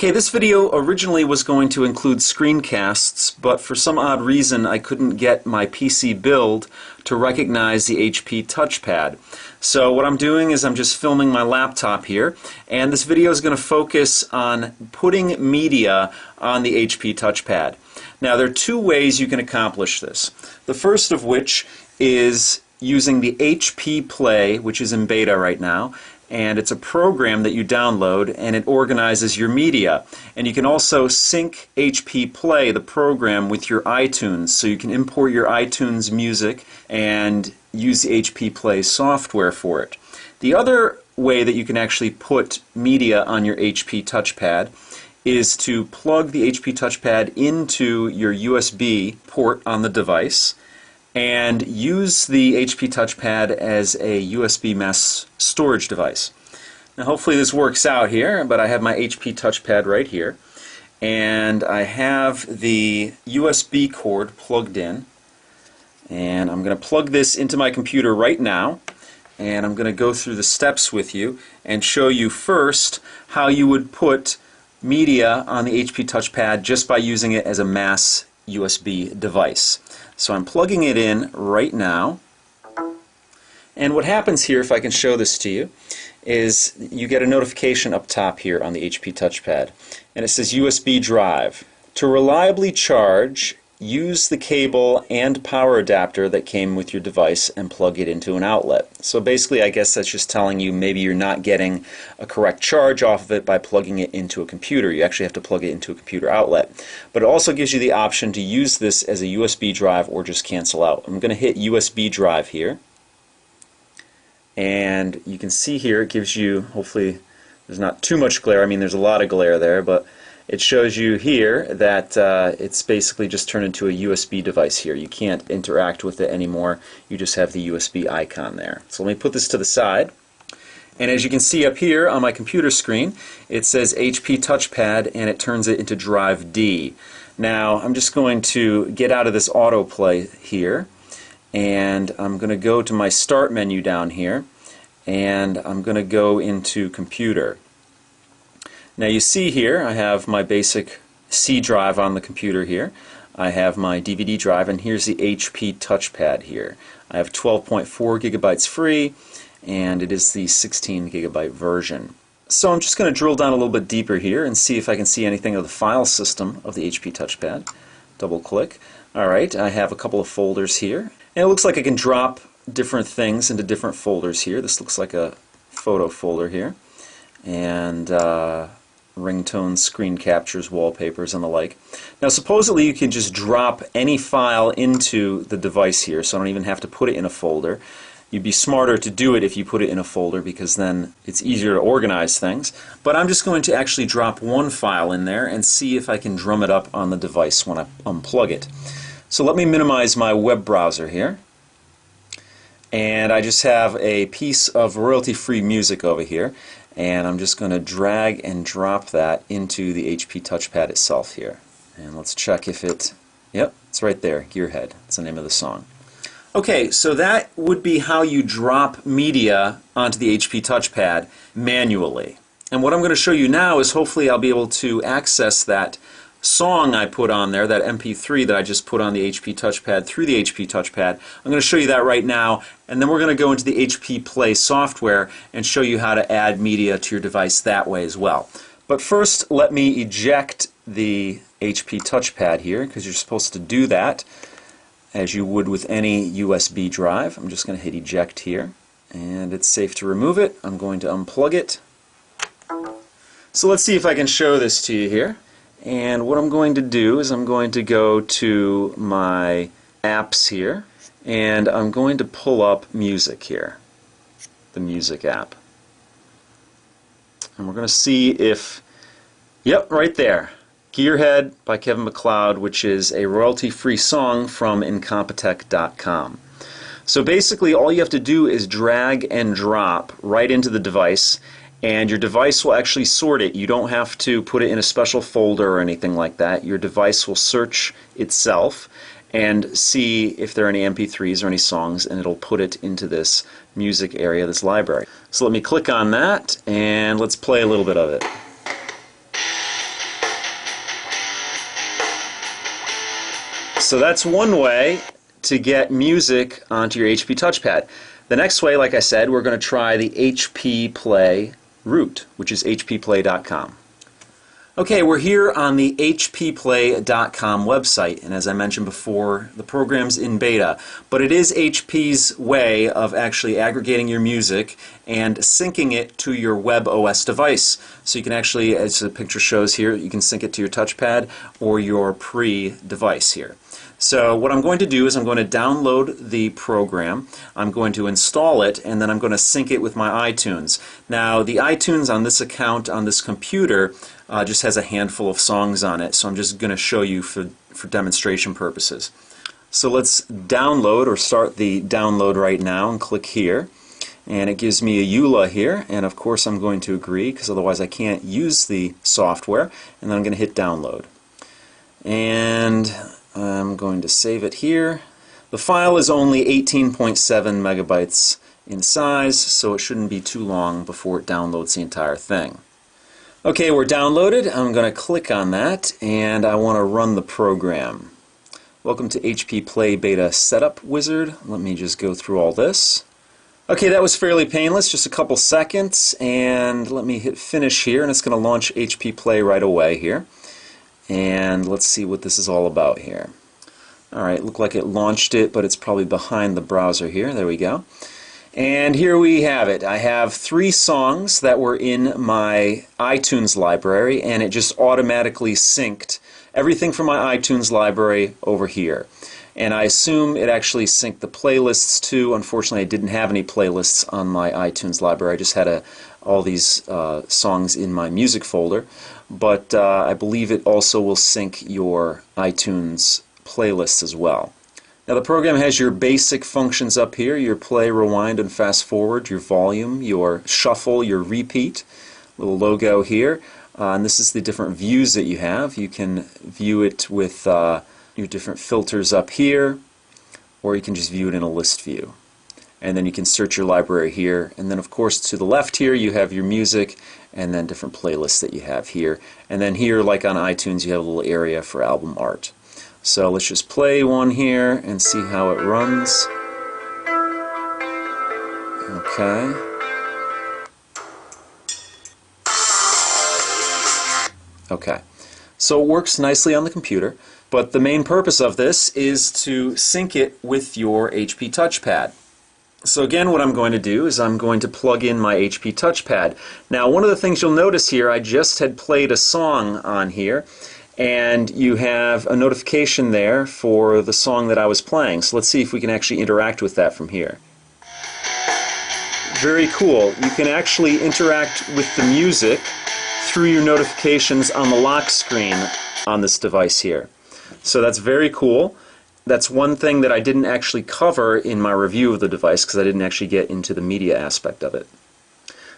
Okay, this video originally was going to include screencasts, but for some odd reason I couldn't get my PC build to recognize the HP TouchPad. So what I'm doing is I'm just filming my laptop here, and this video is going to focus on putting media on the HP TouchPad. Now there are two ways you can accomplish this. The first of which is using the HP Play, which is in beta right now, and it's a program that you download and it organizes your media. And you can also sync HP Play, the program, with your iTunes, so you can import your iTunes music and use the HP Play software for it. The other way that you can actually put media on your HP TouchPad is to plug the HP TouchPad into your USB port on the device and use the HP TouchPad as a USB mass storage device. Now hopefully this works out here, but I have my HP TouchPad right here, and I have the USB cord plugged in, and I'm going to plug this into my computer right now, and I'm going to go through the steps with you and show you first how you would put media on the HP TouchPad just by using it as a mass USB device. So I'm plugging it in right now, and what happens here, if I can show this to you, is you get a notification up top here on the HP TouchPad, and it says USB drive. To reliably charge, use the cable and power adapter that came with your device and plug it into an outlet. So basically I guess that's just telling you maybe you're not getting a correct charge off of it by plugging it into a computer. You actually have to plug it into a computer outlet. But it also gives you the option to use this as a USB drive or just cancel out. I'm going to hit USB drive here, and you can see here it gives you, hopefully there's not too much glare, I mean there's a lot of glare there, but it shows you here that it's basically just turned into a USB device here. You can't interact with it anymore. You just have the USB icon there. So let me put this to the side. And as you can see up here on my computer screen, it says HP TouchPad and it turns it into drive D. Now I'm just going to get out of this autoplay here, and I'm going to go to my start menu down here, and I'm going to go into computer. Now you see here I have my basic C drive on the computer here. I have my DVD drive, and here's the HP TouchPad here. I have 12.4 gigabytes free, and it is the 16 gigabyte version. So I'm just going to drill down a little bit deeper here and see if I can see anything of the file system of the HP TouchPad. Double click. Alright, I have a couple of folders here, and it looks like I can drop different things into different folders here. This looks like a photo folder here, and ringtones, screen captures, wallpapers, and the like. Now supposedly you can just drop any file into the device here, so I don't even have to put it in a folder. You'd be smarter to do it if you put it in a folder, because then it's easier to organize things. But I'm just going to actually drop one file in there and see if I can drum it up on the device when I unplug it. So let me minimize my web browser here, and I just have a piece of royalty-free music over here, and I'm just going to drag and drop that into the HP TouchPad itself here. And let's check if it, yep, it's right there, Gearhead, it's the name of the song. Okay, so that would be how you drop media onto the HP TouchPad manually. And what I'm going to show you now is hopefully I'll be able to access that song I put on there, that MP3 that I just put on the HP TouchPad through the HP TouchPad. I'm going to show you that right now, and then we're going to go into the HP Play software and show you how to add media to your device that way as well. But first, let me eject the HP TouchPad here, because you're supposed to do that as you would with any USB drive. I'm just going to hit eject here, and it's safe to remove it. I'm going to unplug it. So let's see if I can show this to you here. And what I'm going to do is I'm going to go to my apps here, and I'm going to pull up music here, the music app. And we're going to see if, yep, right there, Gearhead by Kevin MacLeod, which is a royalty-free song from Incompetech.com. So basically all you have to do is drag and drop right into the device, and your device will actually sort it. You don't have to put it in a special folder or anything like that. Your device will search itself and see if there are any MP3s or any songs, and it'll put it into this music area, this library. So let me click on that, and let's play a little bit of it. So that's one way to get music onto your HP touchpad. The next way, like I said, we're going to try the HP Play route, which is hpplay.com. Okay, we're here on the hpplay.com website, and as I mentioned before, the program's in beta, but it is HP's way of actually aggregating your music and syncing it to your web OS device. So you can actually, as the picture shows here, you can sync it to your touchpad or your pre-device here. So what I'm going to do is I'm going to download the program, I'm going to install it, and then I'm going to sync it with my iTunes. Now the iTunes on this account on this computer just has a handful of songs on it, so I'm just going to show you for demonstration purposes. So let's download or start the download right now and click here. And it gives me a EULA here, and of course I'm going to agree because otherwise I can't use the software, and then I'm going to hit download. And I'm going to save it here. The file is only 18.7 megabytes in size, so it shouldn't be too long before it downloads the entire thing. Okay, we're downloaded. I'm going to click on that, and I want to run the program. Welcome to HP Play Beta Setup Wizard. Let me just go through all this. Okay, that was fairly painless, just a couple seconds, and let me hit finish here, and it's going to launch HP Play right away here. And let's see what this is all about here. Alright, looked like it launched it, but it's probably behind the browser here. There we go. And here we have it. I have 3 songs that were in my iTunes library, and it just automatically synced everything from my iTunes library over here. And I assume it actually synced the playlists too. Unfortunately, I didn't have any playlists on my iTunes library. I just had all these songs in my music folder. But I believe it also will sync your iTunes playlists as well. Now the program has your basic functions up here, your play, rewind, and fast forward, your volume, your shuffle, your repeat, little logo here. And this is the different views that you have. You can view it with your different filters up here, or you can just view it in a list view. And then you can search your library here, and then of course to the left here you have your music and then different playlists that you have here. And then here, like on iTunes, you have a little area for album art. So let's just play one here and see how it runs. Okay. Okay. So it works nicely on the computer, but the main purpose of this is to sync it with your HP touchpad. So again, what I'm going to do is I'm going to plug in my HP touchpad. Now, one of the things you'll notice here, I just had played a song on here, and you have a notification there for the song that I was playing. So let's see if we can actually interact with that from here. Very cool. You can actually interact with the music through your notifications on the lock screen on this device here. So that's very cool. That's one thing that I didn't actually cover in my review of the device because I didn't actually get into the media aspect of it.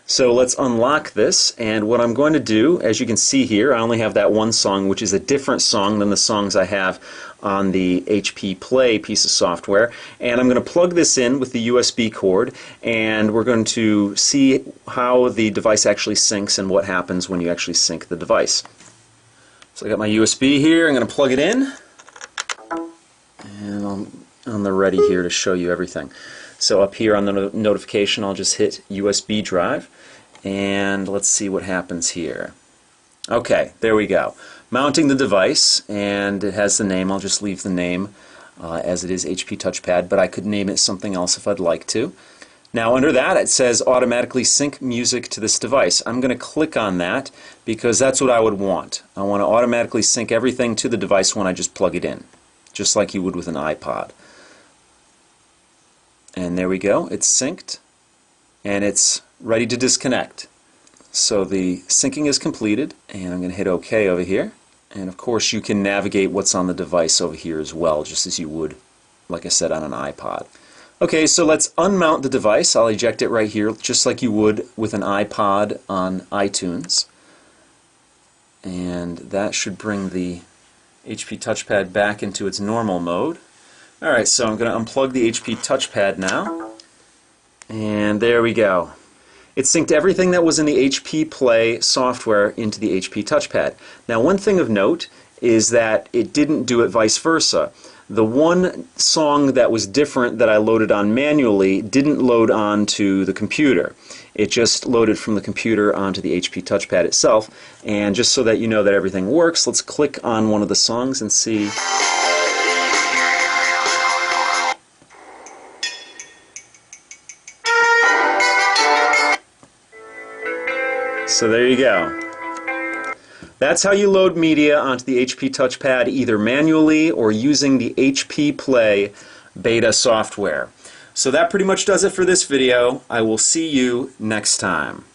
So let's unlock this, and what I'm going to do, as you can see here, I only have that one song, which is a different song than the songs I have on the HP Play piece of software, and I'm going to plug this in with the USB cord, and we're going to see how the device actually syncs and what happens when you actually sync the device. So I got my USB here, I'm going to plug it in, and I'm on the ready here to show you everything. So up here on the notification, I'll just hit USB drive, and let's see what happens here. Okay, there we go. Mounting the device, and it has the name. I'll just leave the name as it is HP Touchpad, but I could name it something else if I'd like to. Now under that it says automatically sync music to this device. I'm going to click on that because that's what I would want. I want to automatically sync everything to the device when I just plug it in, just like you would with an iPod. And there we go, it's synced and it's ready to disconnect. So the syncing is completed, and I'm going to hit OK over here. And of course you can navigate what's on the device over here as well, just as you would, like I said, on an iPod. Okay, so let's unmount the device. I'll eject it right here, just like you would with an iPod on iTunes. And that should bring the HP Touchpad back into its normal mode. Alright, so I'm going to unplug the HP Touchpad now, and there we go. It synced everything that was in the HP Play software into the HP Touchpad. Now one thing of note is that it didn't do it vice versa. The one song that was different that I loaded on manually didn't load onto the computer. It just loaded from the computer onto the HP touchpad itself. And just so that you know that everything works, let's click on one of the songs and see. So there you go. That's how you load media onto the HP touchpad, either manually or using the HP Play beta software. So that pretty much does it for this video. I will see you next time.